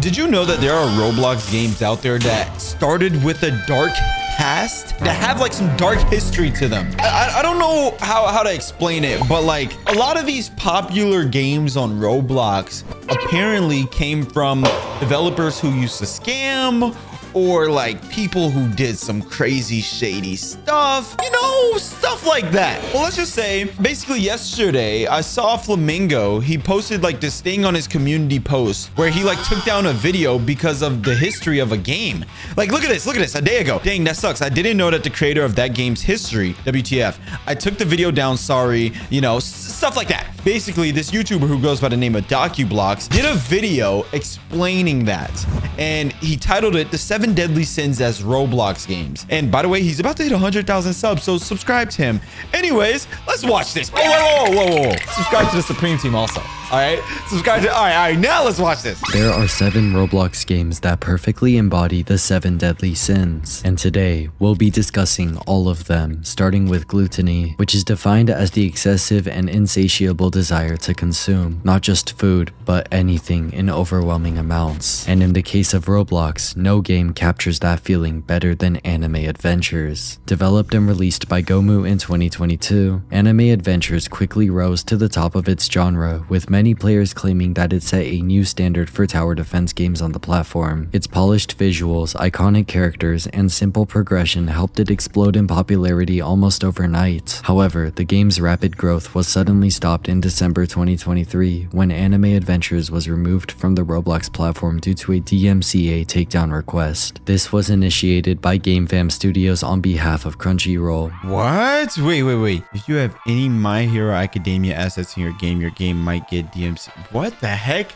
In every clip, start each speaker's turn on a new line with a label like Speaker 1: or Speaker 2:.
Speaker 1: Did you know that there are Roblox games out there that started with a dark past, that have like some dark history to them? I don't know how to explain it, but like a lot of these popular games on Roblox apparently came from developers who used to scam, or like people who did some crazy shady stuff, you know, stuff like that. Well, let's just say basically yesterday I saw Flamingo. He posted like this thing on his community post where he like took down a video because of the history of a game. Like, look at this a day ago. Dang, that sucks. I didn't know that the creator of that game's history, WTF. I took the video down, sorry, you know, stuff like that. Basically, this YouTuber who goes by the name of DocuBlocks did a video explaining that, and he titled it The 7 Deadly Sins as Roblox Games. And by the way, he's about to hit 100,000 subs, so subscribe to him. Anyways, let's watch this. Whoa. Subscribe to the Supreme team also. All right, subscribe to, all right, now let's watch this.
Speaker 2: There are 7 Roblox games that perfectly embody the 7 deadly sins, and today we'll be discussing all of them, starting with gluttony, which is defined as the excessive and insatiable desire to consume not just food, but anything in overwhelming amounts. And in the case of Roblox, no game captures that feeling better than Anime Adventures. Developed and released by Gomu in 2022, Anime Adventures quickly rose to the top of its genre, with many players claiming that it set a new standard for tower defense games on the platform. Its polished visuals, iconic characters, and simple progression helped it explode in popularity almost overnight. However, the game's rapid growth was suddenly stopped in December 2023 when Anime Adventures was removed from the Roblox platform due to a DMCA takedown request. This was initiated by GameFam Studios on behalf of Crunchyroll.
Speaker 1: What? Wait. If you have any My Hero Academia assets in your game might get DMC. What the heck?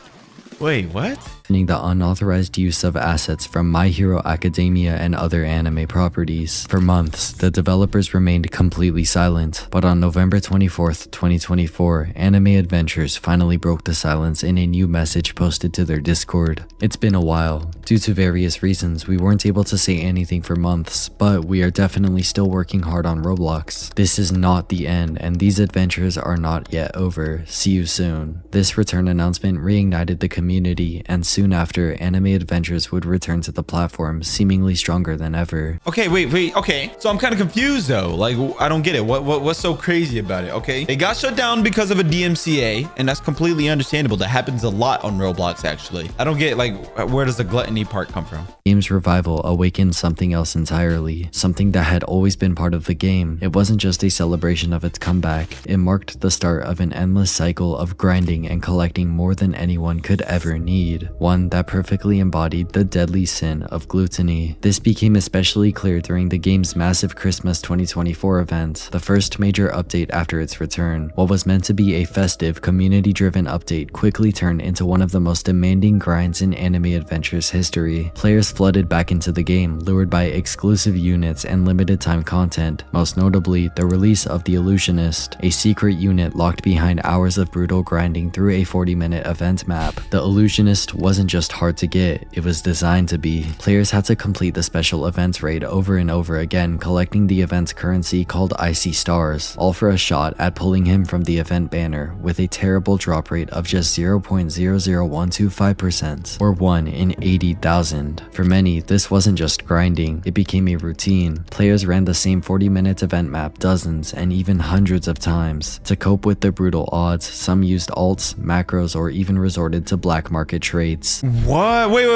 Speaker 1: Wait, what?
Speaker 2: The unauthorized use of assets from My Hero Academia and other anime properties. For months, the developers remained completely silent, but on November 24th, 2024, Anime Adventures finally broke the silence in a new message posted to their Discord. It's been a while. Due to various reasons, we weren't able to say anything for months, but we are definitely still working hard on Roblox. This is not the end, and these adventures are not yet over. See you soon. This return announcement reignited the community, and soon after, Anime Adventures would return to the platform, seemingly stronger than ever.
Speaker 1: Okay, wait. Okay, so I'm kind of confused though. Like, I don't get it. What's so crazy about it? Okay, it got shut down because of a DMCA, and that's completely understandable. That happens a lot on Roblox, actually. I don't get, like, where does the gluttony part come from?
Speaker 2: Game's revival awakened something else entirely, something that had always been part of the game. It wasn't just a celebration of its comeback. It marked the start of an endless cycle of grinding and collecting more than anyone could ever need. One that perfectly embodied the deadly sin of gluttony. This became especially clear during the game's massive Christmas 2024 event, the first major update after its return. What was meant to be a festive, community-driven update quickly turned into one of the most demanding grinds in Anime Adventures history. Players flooded back into the game, lured by exclusive units and limited-time content, most notably the release of the Illusionist, a secret unit locked behind hours of brutal grinding through a 40-minute event map. The Illusionist wasn't just hard to get, it was designed to be. Players had to complete the special events raid over and over again, collecting the event's currency called Icy Stars, all for a shot at pulling him from the event banner, with a terrible drop rate of just 0.00125%, or 1 in 80,000. For many, this wasn't just grinding, it became a routine. Players ran the same 40-minute event map dozens and even hundreds of times. To cope with the brutal odds, some used alts, macros, or even resorted to black market trades.
Speaker 1: What? Wait.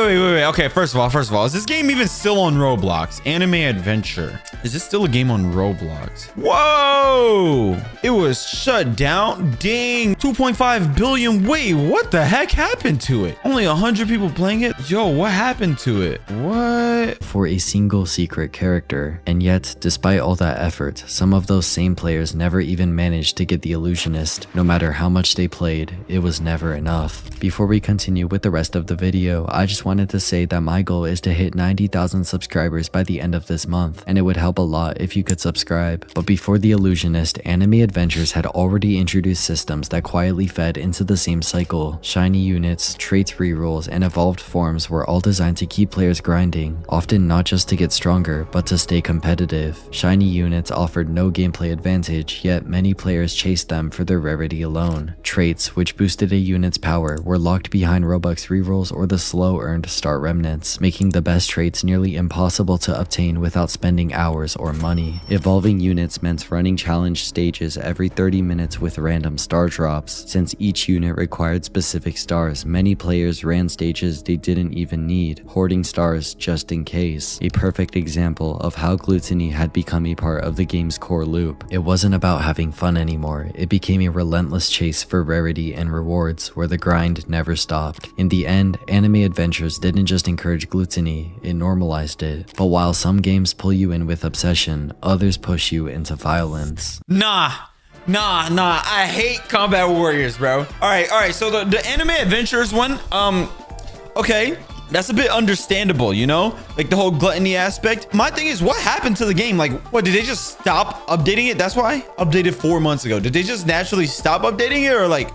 Speaker 1: Okay, first of all, is this game even still on Roblox? Anime Adventure. Is this still a game on Roblox? Whoa! It was shut down? Dang. 2.5 billion. Wait, what the heck happened to it? Only 100 people playing it? Yo, what happened to it? What?
Speaker 2: For a single secret character. And yet, despite all that effort, some of those same players never even managed to get the Illusionist. No matter how much they played, it was never enough. Before we continue with the rest of the video, I just wanted to say that my goal is to hit 90,000 subscribers by the end of this month, and it would help a lot if you could subscribe. But before the Illusionist, Anime Adventures had already introduced systems that quietly fed into the same cycle. Shiny units, traits rerolls, and evolved forms were all designed to keep players grinding, often not just to get stronger, but to stay competitive. Shiny units offered no gameplay advantage, yet many players chased them for their rarity alone. Traits, which boosted a unit's power, were locked behind Robux rerolls rerolls or the slow-earned start remnants, making the best traits nearly impossible to obtain without spending hours or money. Evolving units meant running challenge stages every 30 minutes with random star drops. Since each unit required specific stars, many players ran stages they didn't even need, hoarding stars just in case. A perfect example of how Gluttony had become a part of the game's core loop. It wasn't about having fun anymore, it became a relentless chase for rarity and rewards where the grind never stopped. In the end, anime adventures didn't just encourage gluttony, it normalized it. But while some games pull you in with obsession, others push you into violence.
Speaker 1: Nah, I hate Combat Warriors, bro. All right, so the anime adventures one, okay, that's a bit understandable, you know, like the whole gluttony aspect. My thing is, what happened to the game? Like, what, did they just stop updating it? That's why updated 4 months ago. Did they just naturally stop updating it, or like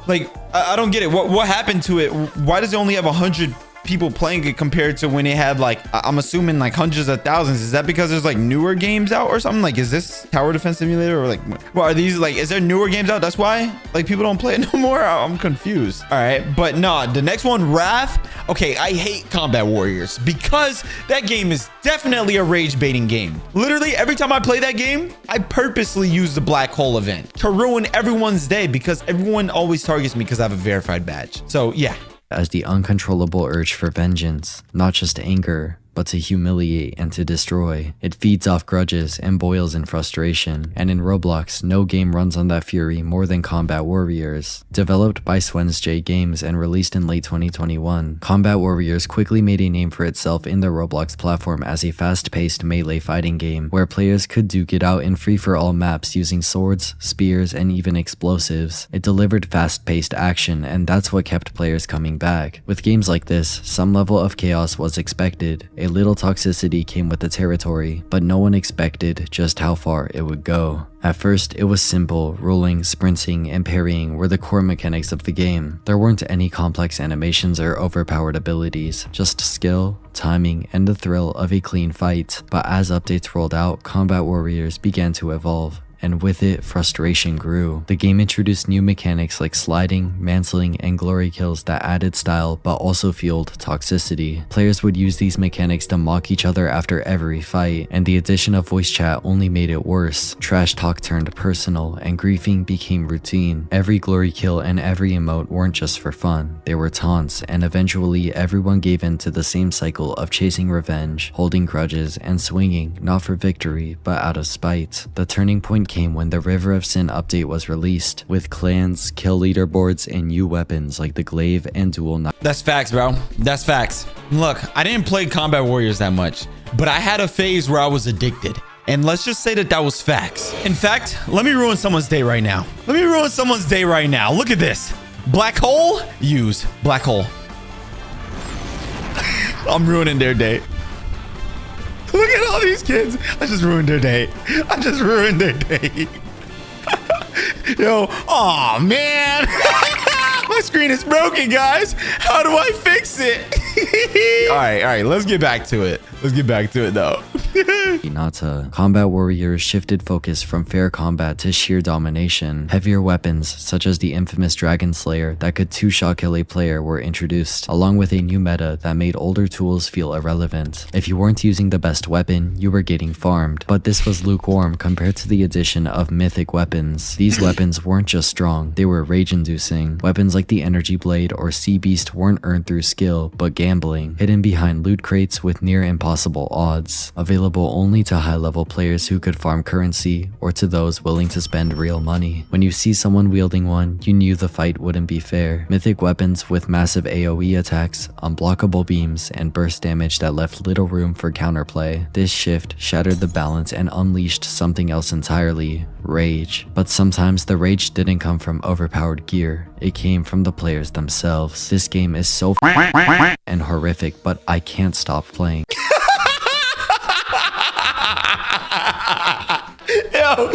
Speaker 1: I don't get it. What happened to it? Why does it only have 100 people playing it compared to when it had, like, I'm assuming like hundreds of thousands? Is that because there's like newer games out or something? Like, is this Tower Defense Simulator, or like, what are these, like, is there newer games out? That's why like people don't play it no more. I'm confused. All right, but no, the next one, Wrath. Okay, I hate Combat Warriors because that game is definitely a rage baiting game. Literally every time I play that game, I purposely use the black hole event to ruin everyone's day because everyone always targets me because I have a verified badge. So yeah.
Speaker 2: As the uncontrollable urge for vengeance, not just anger, but to humiliate and to destroy. It feeds off grudges and boils in frustration, and in Roblox, no game runs on that fury more than Combat Warriors. Developed by J Games and released in late 2021, Combat Warriors quickly made a name for itself in the Roblox platform as a fast-paced melee fighting game, where players could duke it out in free-for-all maps using swords, spears, and even explosives. It delivered fast-paced action, and that's what kept players coming back. With games like this, some level of chaos was expected. A little toxicity came with the territory, but no one expected just how far it would go. At first, it was simple. Rolling, sprinting, and parrying were the core mechanics of the game. There weren't any complex animations or overpowered abilities, just skill, timing, and the thrill of a clean fight. But as updates rolled out, Combat Warriors began to evolve. And with it, frustration grew. The game introduced new mechanics like sliding, mantling, and glory kills that added style but also fueled toxicity. Players would use these mechanics to mock each other after every fight, and the addition of voice chat only made it worse. Trash talk turned personal, and griefing became routine. Every glory kill and every emote weren't just for fun, they were taunts, and eventually everyone gave in to the same cycle of chasing revenge, holding grudges, and swinging, not for victory, but out of spite. The turning point came when the River of Sin update was released, with clans, kill leaderboards, and new weapons like the glaive and dual knife.
Speaker 1: That's facts, bro. That's facts. Look, I didn't play Combat Warriors that much, but I had a phase where I was addicted. And let's just say that was facts. In fact, let me ruin someone's day right now. Look at this. Black hole? Use. Black hole. I'm ruining their day. Look at all these kids. I just ruined their day. Yo, oh man. My screen is broken, guys. How do I fix it? All right. Let's get back to it. Though.
Speaker 2: Hinata. Combat Warriors shifted focus from fair combat to sheer domination. Heavier weapons, such as the infamous Dragon Slayer that could two-shot kill a player, were introduced, along with a new meta that made older tools feel irrelevant. If you weren't using the best weapon, you were getting farmed, but this was lukewarm compared to the addition of mythic weapons. These weapons weren't just strong, they were rage-inducing. Weapons like the Energy Blade or Sea Beast weren't earned through skill, but gambling, hidden behind loot crates with near impossible odds, available only to high-level players who could farm currency, or to those willing to spend real money. When you see someone wielding one, you knew the fight wouldn't be fair. Mythic weapons with massive AoE attacks, unblockable beams, and burst damage that left little room for counterplay. This shift shattered the balance and unleashed something else entirely: rage. But sometimes the rage didn't come from overpowered gear, it came from the players themselves. This game is so and horrific, but I can't stop playing.
Speaker 1: Yo,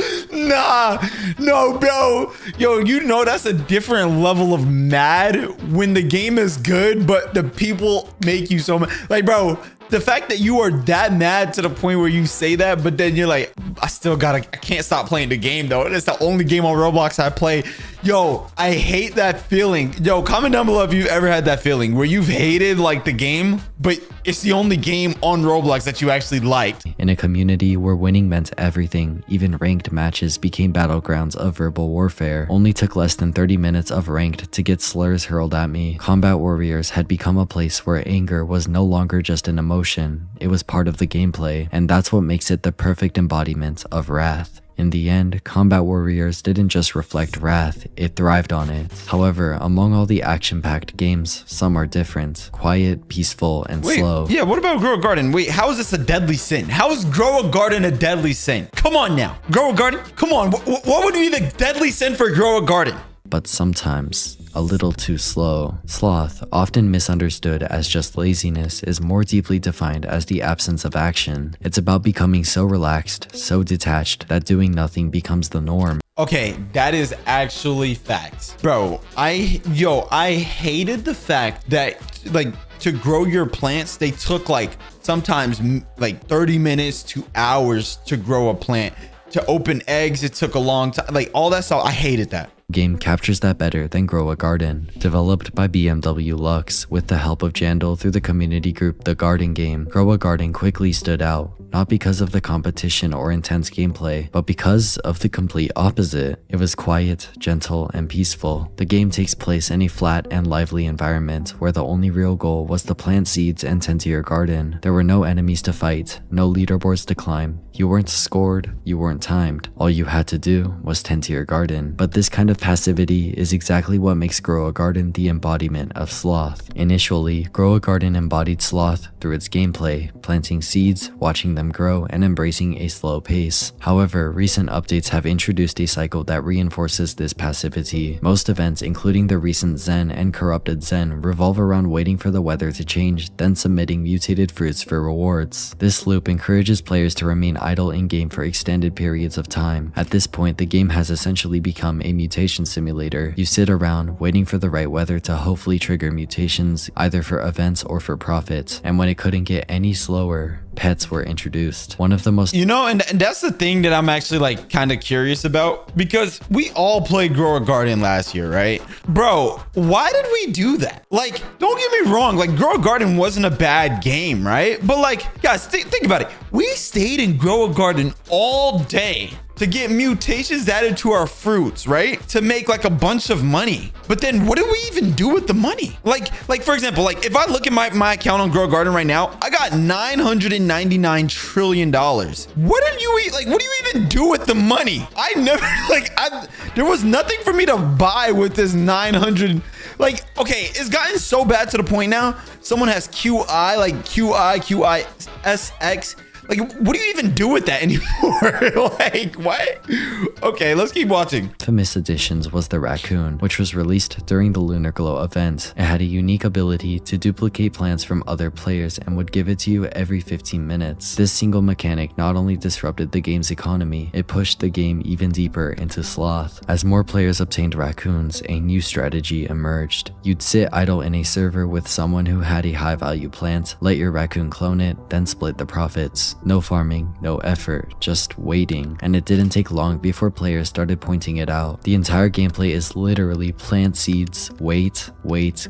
Speaker 1: no, bro. Yo, you know that's a different level of mad when the game is good, but the people make you so mad. Like, bro, the fact that you are that mad to the point where you say that, but then you're like, I can't stop playing the game though. It's the only game on Roblox I play. Yo, I hate that feeling. Yo, comment down below if you've ever had that feeling where you've hated like the game, but it's the only game on Roblox that you actually liked.
Speaker 2: In a community where winning meant everything, even ranked matches became battlegrounds of verbal warfare. Only took less than 30 minutes of ranked to get slurs hurled at me. Combat Warriors had become a place where anger was no longer just an emotion, it was part of the gameplay, and that's what makes it the perfect embodiment of wrath. In the end, Combat Warriors didn't just reflect wrath, it thrived on it. However, among all the action-packed games, some are different. Quiet, peaceful, and slow.
Speaker 1: Yeah, what about Grow a Garden? Wait, how is this a deadly sin? How is Grow a Garden a deadly sin? Come on now. Grow a Garden? Come on. What would be the deadly sin for Grow a Garden?
Speaker 2: But sometimes a little too slow. Sloth, often misunderstood as just laziness, is more deeply defined as the absence of action. It's about becoming so relaxed, so detached, that doing nothing becomes the norm.
Speaker 1: Okay, that is actually facts. Bro, I hated the fact that like to grow your plants, they took like sometimes like 30 minutes to hours to grow a plant. To open eggs, it took a long time. Like all that stuff, I hated that.
Speaker 2: Game captures that better than Grow a Garden. Developed by BMW Lux with the help of Jandal through the community group The Garden Game, Grow a Garden quickly stood out, not because of the competition or intense gameplay, but because of the complete opposite. It was quiet, gentle, and peaceful. The game takes place in a flat and lively environment where the only real goal was to plant seeds and tend to your garden. There were no enemies to fight, no leaderboards to climb. You weren't scored, you weren't timed. All you had to do was tend to your garden. But this kind of passivity is exactly what makes Grow a Garden the embodiment of sloth. Initially, Grow a Garden embodied sloth through its gameplay, planting seeds, watching them grow, and embracing a slow pace. However, recent updates have introduced a cycle that reinforces this passivity. Most events, including the recent Zen and corrupted Zen, revolve around waiting for the weather to change, then submitting mutated fruits for rewards. This loop encourages players to remain idle in-game for extended periods of time. At this point, the game has essentially become a mutation simulator. You sit around waiting for the right weather to hopefully trigger mutations, either for events or for profit. And when it couldn't get any slower, pets were introduced. One of the most,
Speaker 1: and that's the thing that I'm actually like kind of curious about, because we all played Grow a Garden last year, right? Bro, why did we do that? Like, don't get me wrong, like Grow a Garden wasn't a bad game, right? But like, guys, think about it. We stayed in Grow a Garden all day to get mutations added to our fruits, right? To make like a bunch of money. But then what do we even do with the money? Like for example, like if I look at my account on Grow a Garden right now, I got $999 trillion. What do you even do with the money? I never, there was nothing for me to buy with this 900. Like, okay, it's gotten so bad to the point now, someone has QI, like QISX. Like, what do you even do with that anymore? Like, what? Okay, let's keep watching.
Speaker 2: Infamous additions was the raccoon, which was released during the Lunar Glow event. It had a unique ability to duplicate plants from other players and would give it to you every 15 minutes. This single mechanic not only disrupted the game's economy, it pushed the game even deeper into sloth. As more players obtained raccoons, a new strategy emerged. You'd sit idle in a server with someone who had a high-value plant, let your raccoon clone it, then split the profits. No farming, no effort, just waiting. And it didn't take long before players started pointing it out. The entire gameplay is literally plant seeds, wait,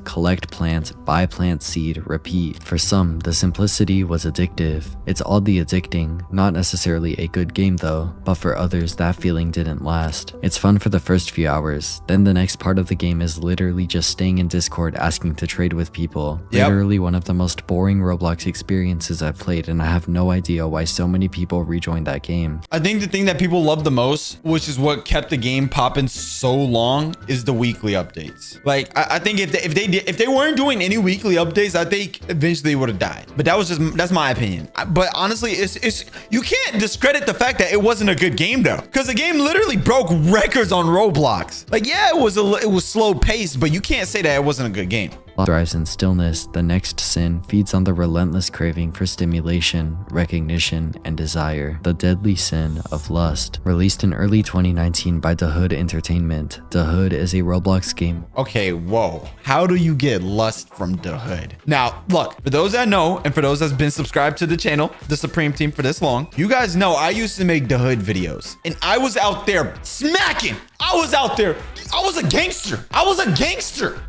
Speaker 2: collect plant, buy plant seed, repeat. For some, the simplicity was addictive. It's oddly addicting, not necessarily a good game though, but for others that feeling didn't last. It's fun for the first few hours, then the next part of the game is literally just staying in Discord asking to trade with people. Literally one of the most boring Roblox experiences I've played, and I have no idea why so many people rejoined that game.
Speaker 1: I think the thing that people love the most, which is what kept the game popping so long, is the weekly updates. Like, I think if they weren't doing any weekly updates, I think eventually it would have died. But that's my opinion. But honestly, it's you can't discredit the fact that it wasn't a good game though, because the game literally broke records on Roblox. Like, yeah, it was slow paced, but you can't say that it wasn't a good game.
Speaker 2: thrives in stillness, the next sin feeds on the relentless craving for stimulation, recognition, and desire. The deadly sin of lust. Released in early 2019 by The Hood Entertainment, The Hood is a Roblox game.
Speaker 1: Okay, whoa. How do you get lust from the hood? Now, look, for those that know, and for those that's been subscribed to the channel, the Supreme team for this long, you guys know I used to make the hood videos. And I was out there smacking. I was out there. I was a gangster. I was a gangster.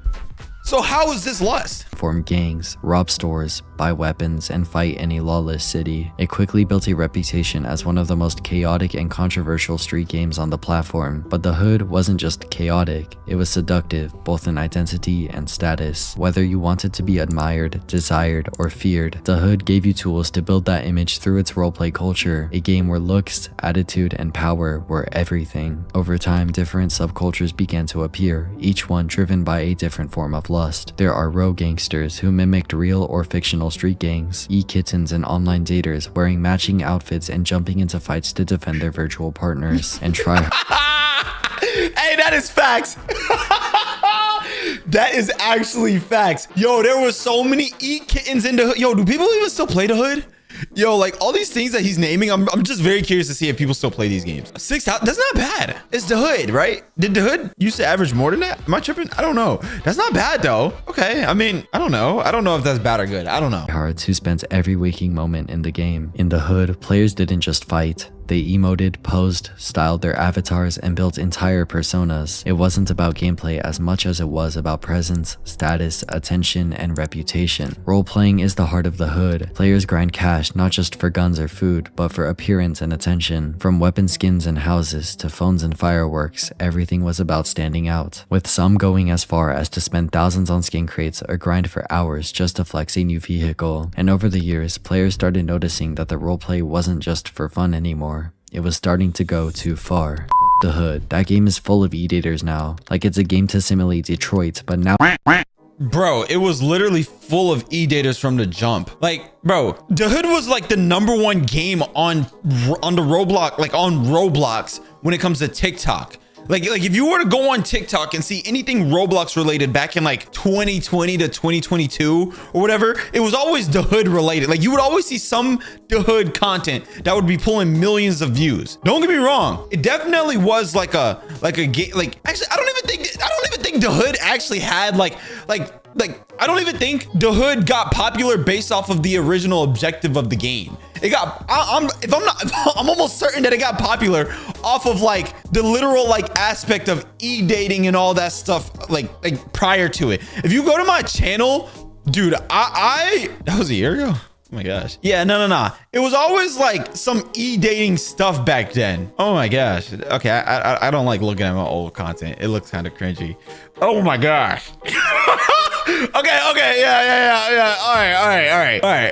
Speaker 1: So how is this lust?
Speaker 2: Form gangs, rob stores, buy weapons, and fight in a lawless city. It quickly built a reputation as one of the most chaotic and controversial street games on the platform. But The Hood wasn't just chaotic, it was seductive, both in identity and status. Whether you wanted to be admired, desired, or feared, The Hood gave you tools to build that image through its roleplay culture, a game where looks, attitude, and power were everything. Over time, different subcultures began to appear, each one driven by a different form of lust. There are rogue gangsters who mimicked real or fictional street gangs, e-kittens and online daters wearing matching outfits and jumping into fights to defend their virtual partners, and try.
Speaker 1: Hey, that is facts. That is actually facts. Yo, there were so many e-kittens in the hood. Yo, do people even still play the hood? Yo, like all these things that he's naming, I'm just very curious to see if people still play these games. 6,000, that's not bad. It's the hood, right? Did the hood used to average more than that? Am I tripping? I don't know. That's not bad though. Okay, I mean, I don't know. I don't know if that's bad or good. I don't know.
Speaker 2: Hearts who spent every waking moment in the game. In The Hood, players didn't just fight. They emoted, posed, styled their avatars, and built entire personas. It wasn't about gameplay as much as it was about presence, status, attention, and reputation. Role-playing is the heart of The Hood. Players grind cash not just for guns or food, but for appearance and attention. From weapon skins and houses to phones and fireworks, everything was about standing out. With some going as far as to spend thousands on skin crates or grind for hours just to flex a new vehicle. And over the years, players started noticing that the roleplay wasn't just for fun anymore. It was starting to go too far. The Hood. That game is full of e-daters now. Like it's a game to simulate Detroit, but now.
Speaker 1: Bro, it was literally full of e-daters from the jump. Like, bro, the hood was like the #1 game on the Roblox, like on Roblox when it comes to TikTok. Like if you were to go on TikTok and see anything Roblox related back in like 2020 to 2022 or whatever, it was always the hood related. Like you would always see some the hood content that would be pulling millions of views. Don't get me wrong, it definitely was like a game. Like actually, I don't even think the hood actually had like I don't even think the hood got popular based off of the original objective of the game. It got, I'm almost certain that it got popular off of like the literal like aspect of e-dating and all that stuff like prior to it. If you go to my channel, dude, that was a year ago. Oh my gosh. Yeah, no. It was always like some e-dating stuff back then. Oh my gosh. Okay, I don't like looking at my old content. It looks kind of cringy. Oh my gosh. Okay, yeah.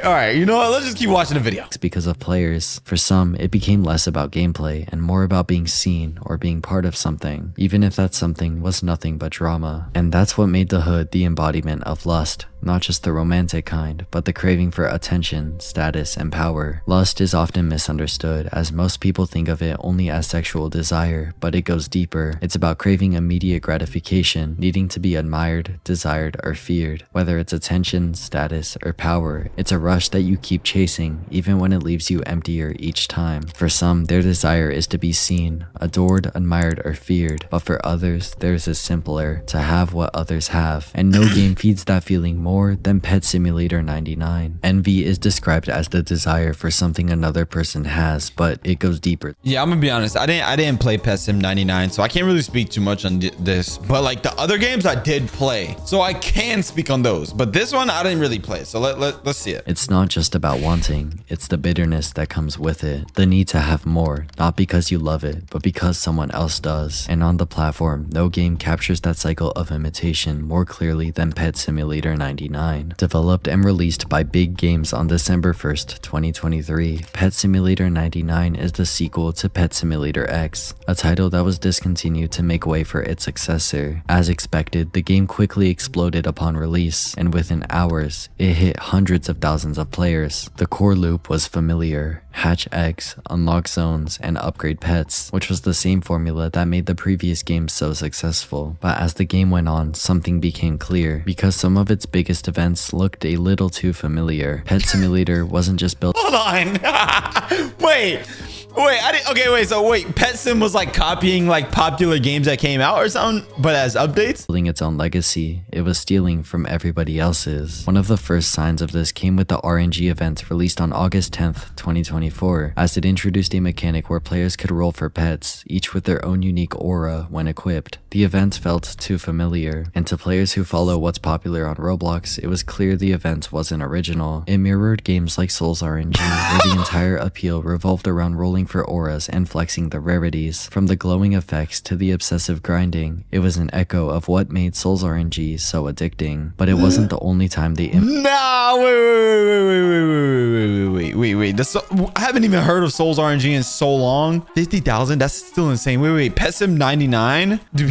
Speaker 1: All right. You know what? Let's just keep watching the video.
Speaker 2: It's because of players. For some, it became less about gameplay and more about being seen or being part of something, even if that something was nothing but drama. And that's what made The Hood the embodiment of lust. Not just the romantic kind, but the craving for attention, status, and power. Lust is often misunderstood, as most people think of it only as sexual desire, but it goes deeper. It's about craving immediate gratification, needing to be admired, desired, or feared. Whether it's attention, status, or power, it's a rush that you keep chasing, even when it leaves you emptier each time. For some, their desire is to be seen, adored, admired, or feared, but for others, theirs is simpler, to have what others have. And no game feeds that feeling more than Pet Simulator 99. Envy is described as the desire for something another person has, but it goes deeper.
Speaker 1: Yeah, I'm gonna be honest. I didn't play Pet Sim 99, so I can't really speak too much on this. But like the other games I did play, so I can speak on those. But this one I didn't really play, so let's see it.
Speaker 2: It's not just about wanting, it's the bitterness that comes with it. The need to have more, not because you love it, but because someone else does. And on the platform, no game captures that cycle of imitation more clearly than Pet Simulator 99. 99. Developed and released by Big Games on December 1st, 2023, Pet Simulator 99 is the sequel to Pet Simulator X, a title that was discontinued to make way for its successor. As expected, the game quickly exploded upon release, and within hours, it hit hundreds of thousands of players. The core loop was familiar: hatch eggs, unlock zones, and upgrade pets, which was the same formula that made the previous game so successful. But as the game went on, something became clear, because some of its biggest events looked a little too familiar. Pet Simulator wasn't just built—
Speaker 1: Hold on. Wait, Pet Sim was like copying like popular games that came out or something, but as updates?
Speaker 2: Building its own legacy, it was stealing from everybody else's. One of the first signs of this came with the RNG event released on August 10th, 2024, as it introduced a mechanic where players could roll for pets, each with their own unique aura when equipped. The event felt too familiar, and to players who follow what's popular on Roblox, it was clear the event wasn't original. It mirrored games like Souls RNG, where the entire appeal revolved around rolling for auras and flexing the rarities. From the glowing effects to the obsessive grinding, it was an echo of what made Souls RNG so addicting. But it wasn't the only time they—
Speaker 1: Nah, wait. I haven't even heard of Souls RNG in so long. 50,000? That's still insane. Wait. Pet Sim 99? Do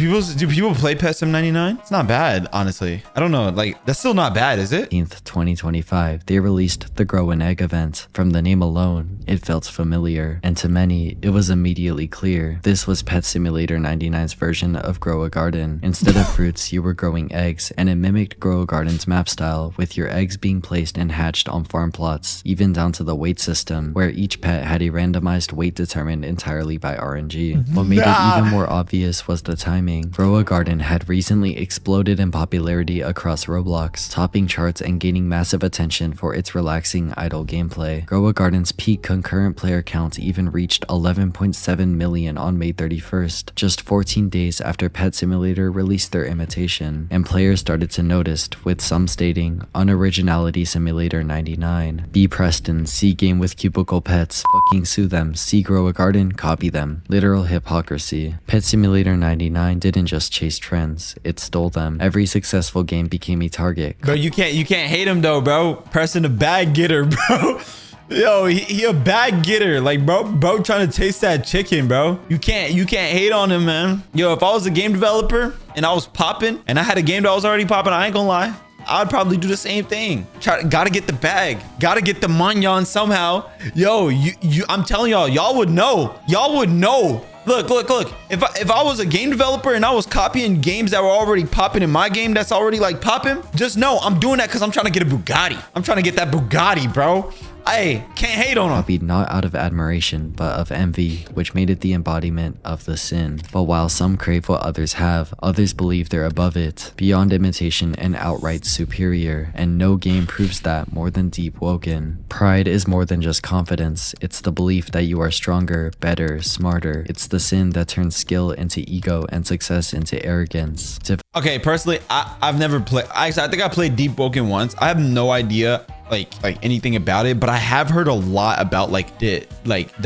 Speaker 1: people play Pet Sim 99? It's not bad, honestly. I don't know. Like, that's still not bad, is it?
Speaker 2: 2025, they released the Grow an Egg event. From the name alone, it felt familiar, and to many, it was immediately clear. This was Pet Simulator 99's version of Grow a Garden. Instead of fruits, you were growing eggs, and it mimicked Grow a Garden's map style, with your eggs being placed and hatched on farm plots, even down to the weight system, where each pet had a randomized weight determined entirely by RNG. What made it even more obvious was the timing. Grow a Garden had recently exploded in popularity across Roblox, topping charts and gaining massive attention for its relaxing, idle gameplay. Grow a Garden's peak concurrent player count even reached 11.7 million on May 31st, just 14 days after Pet Simulator released their imitation, and players started to notice, with some stating, "Unoriginality Simulator 99. B. Preston, see game with cubicle pets, fucking sue them, see Grow a Garden, copy them." Literal hypocrisy. Pet Simulator 99 didn't just chase trends, it stole them. Every successful game became a target.
Speaker 1: Bro, you can't hate him though, bro. Preston a bag getter, bro. Yo, he a bag getter. Like, bro trying to taste that chicken, bro. You can't hate on him, man. Yo, if I was a game developer and I was popping and I had a game that was already popping, I ain't gonna lie, I'd probably do the same thing. Gotta get the bag. Gotta get the manyan somehow. Yo, I'm telling y'all would know. Y'all would know. Look. If I was a game developer and I was copying games that were already popping in my game that's already like popping, just know I'm doing that because I'm trying to get a Bugatti. I'm trying to get that Bugatti, bro. I can't hate on him.
Speaker 2: Copied not out of admiration, but of envy, which made it the embodiment of the sin. But while some crave what others have, others believe they're above it, beyond imitation and outright superior, and no game proves that more than Deepwoken. Pride is more than just confidence, it's the belief that you are stronger, better, smarter. It's the sin that turns skill into ego and success into arrogance.
Speaker 1: Okay, personally, I've never played. I think I played Deepwoken once. I have no idea like anything about it, but I have heard a lot about like the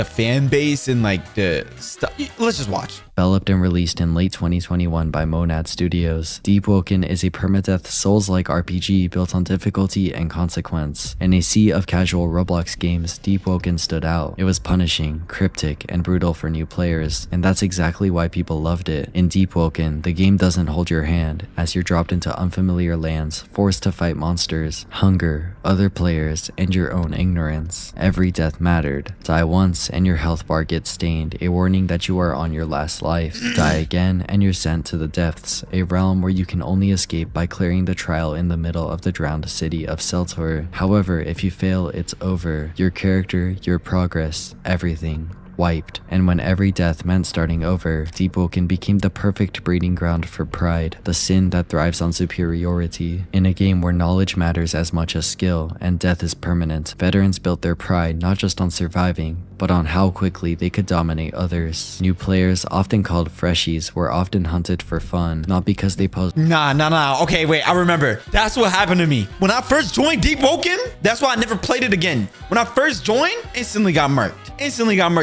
Speaker 1: fan base and like the stuff. Let's just watch.
Speaker 2: Developed and released in late 2021 by Monad Studios, Deepwoken is a permadeath Souls-like RPG built on difficulty and consequence. In a sea of casual Roblox games, Deepwoken stood out. It was punishing, cryptic, and brutal for new players, and that's exactly why people loved it. In Deepwoken, the game doesn't hold your hand, as you're dropped into unfamiliar lands, forced to fight monsters, hunger, other players, and your own ignorance. Every death mattered. Die once and your health bar gets stained, a warning that you are on your last life. Die again and you're sent to the depths, a realm where you can only escape by clearing the trial in the middle of the drowned city of Seltor. However, if you fail, it's over. Your character, your progress, everything wiped. And when every death meant starting over, Deepwoken became the perfect breeding ground for pride, the sin that thrives on superiority. In a game where knowledge matters as much as skill, and death is permanent, veterans built their pride not just on surviving, but on how quickly they could dominate others. New players, often called freshies, were often hunted for fun, not because they posed—
Speaker 1: Nah. Okay, wait, I remember. That's what happened to me. When I first joined Deepwoken, that's why I never played it again. When I first joined, instantly got murked.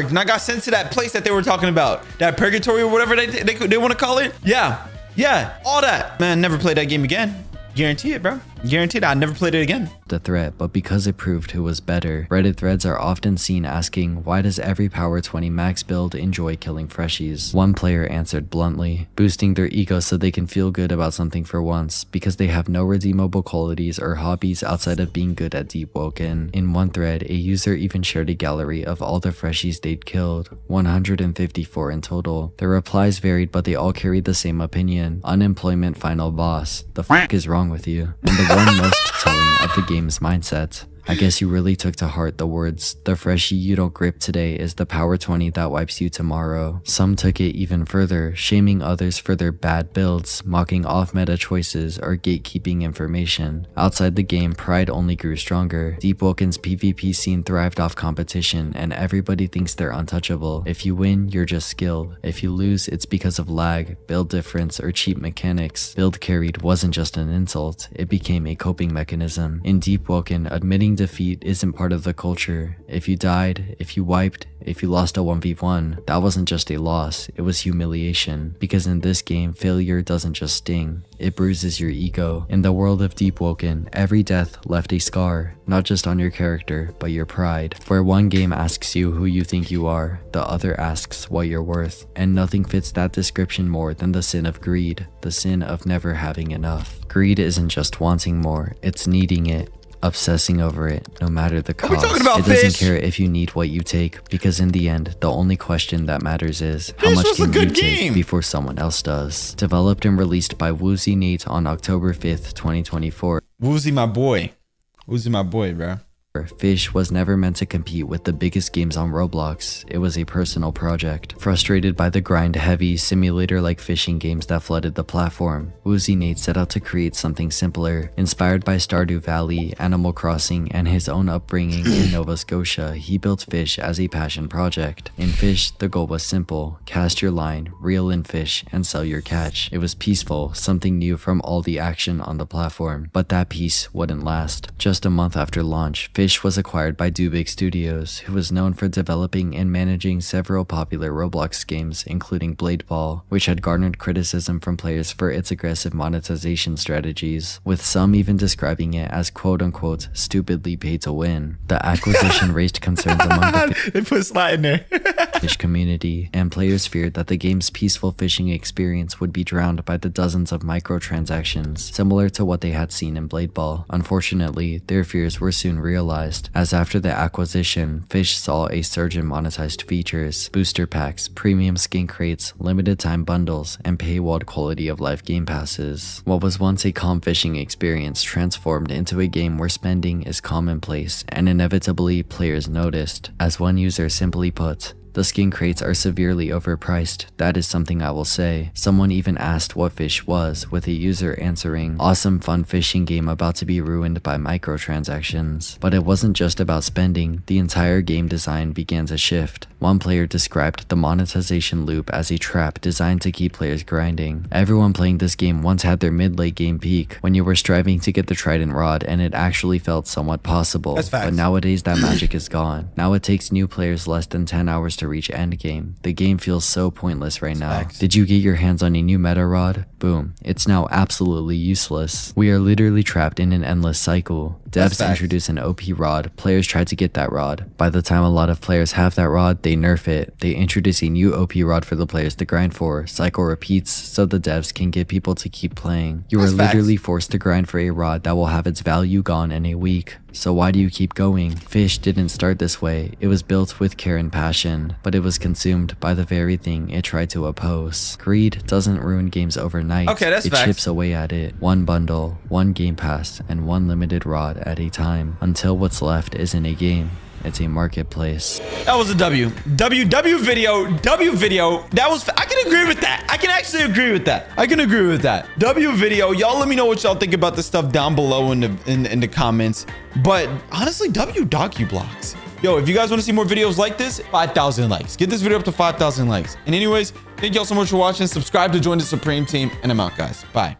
Speaker 1: And I got sent to that place that they were talking about. That purgatory or whatever they want to call it. Yeah, all that. Man, never played that game again. Guarantee it, bro. Guaranteed I'd never played it again.
Speaker 2: The threat, but because it proved who was better. Reddit threads are often seen asking, why does every Power 20 max build enjoy killing freshies? One player answered bluntly, boosting their ego so they can feel good about something for once, because they have no redeemable qualities or hobbies outside of being good at Deepwoken. In one thread, a user even shared a gallery of all the freshies they'd killed, 154 in total. The replies varied, but they all carried the same opinion: unemployment final boss. The fuck is wrong with you? And the one most telling of the game's mindset. I guess you really took to heart the words, the freshie you don't grip today is the Power 20 that wipes you tomorrow. Some took it even further, shaming others for their bad builds, mocking off-meta choices, or gatekeeping information. Outside the game, pride only grew stronger. Deepwoken's PvP scene thrived off competition, and everybody thinks they're untouchable. If you win, you're just skilled. If you lose, it's because of lag, build difference, or cheap mechanics. Build carried wasn't just an insult, it became a coping mechanism. In Deepwoken, admitting defeat isn't part of the culture. If you died, if you wiped, if you lost a 1v1, that wasn't just a loss, it was humiliation. Because in this game, failure doesn't just sting, it bruises your ego. In the world of Deepwoken, every death left a scar, not just on your character, but your pride. Where one game asks you who you think you are, the other asks what you're worth. And nothing fits that description more than the sin of greed, the sin of never having enough. Greed isn't just wanting more, it's needing it. Obsessing over it, no matter the cost.
Speaker 1: Are we talking about
Speaker 2: it doesn't
Speaker 1: Fish?
Speaker 2: care if you need what you take, because in the end, the only question that matters is how
Speaker 1: Fish
Speaker 2: much
Speaker 1: was a
Speaker 2: can you
Speaker 1: good game.
Speaker 2: take before someone else does. Developed and released by Woozy Nate on October 5th, 2024.
Speaker 1: Woozy my boy. Woozy my boy, bro.
Speaker 2: Fish was never meant to compete with the biggest games on Roblox. It was a personal project. Frustrated by the grind-heavy, simulator-like fishing games that flooded the platform, Woozy Nate set out to create something simpler. Inspired by Stardew Valley, Animal Crossing, and his own upbringing in Nova Scotia, he built Fish as a passion project. In Fish, the goal was simple: cast your line, reel in fish, and sell your catch. It was peaceful, something new from all the action on the platform. But that peace wouldn't last. Just a month after launch, Fish was acquired by Dubig Studios, who was known for developing and managing several popular Roblox games, including Blade Ball, which had garnered criticism from players for its aggressive monetization strategies, with some even describing it as quote-unquote stupidly pay to win. The acquisition raised concerns among the
Speaker 1: They put Sloth in there.
Speaker 2: fish community, and players feared that the game's peaceful fishing experience would be drowned by the dozens of microtransactions, similar to what they had seen in Blade Ball. Unfortunately, their fears were soon realized, as after the acquisition, Fish saw a surge in monetized features, booster packs, premium skin crates, limited time bundles, and paywalled quality of life game passes. What was once a calm fishing experience transformed into a game where spending is commonplace, and inevitably players noticed. As one user simply put, the skin crates are severely overpriced, that is something I will say. Someone even asked what Fish was, with a user answering, awesome fun fishing game about to be ruined by microtransactions. But it wasn't just about spending, the entire game design began to shift. One player described the monetization loop as a trap designed to keep players grinding. Everyone playing this game once had their mid-late game peak, when you were striving to get the trident rod and it actually felt somewhat possible.
Speaker 1: That's facts.
Speaker 2: But nowadays that magic is gone. Now it takes new players less than 10 hours to reach endgame. The game feels so pointless right now.
Speaker 1: Facts.
Speaker 2: Did you get your hands on a new meta rod? Boom. It's now absolutely useless. We are literally trapped in an endless cycle. Devs
Speaker 1: facts.
Speaker 2: introduce an OP rod, players try to get that rod. By the time a lot of players have that rod, they nerf it. They introduce a new OP rod for the players to grind for. Cycle repeats so the devs can get people to keep playing. You are
Speaker 1: That's facts.
Speaker 2: literally forced to grind for a rod that will have its value gone in a week. So why do you keep going? Fish didn't start this way. It was built with care and passion, but it was consumed by the very thing it tried to oppose. Greed doesn't ruin games overnight.
Speaker 1: Okay, that's
Speaker 2: it
Speaker 1: facts.
Speaker 2: chips away at it. One bundle, one game pass, and one limited rod at a time, until what's left isn't a game. It's a marketplace.
Speaker 1: That was a W. W video. That was, I can agree with that. I can actually agree with that. I can agree with that. W video. Y'all let me know what y'all think about this stuff down below in the comments. But honestly, W docu blocks. Yo, if you guys want to see more videos like this, 5,000 likes. Get this video up to 5,000 likes. And anyways, thank y'all so much for watching. Subscribe to join the Supreme team. And I'm out, guys. Bye.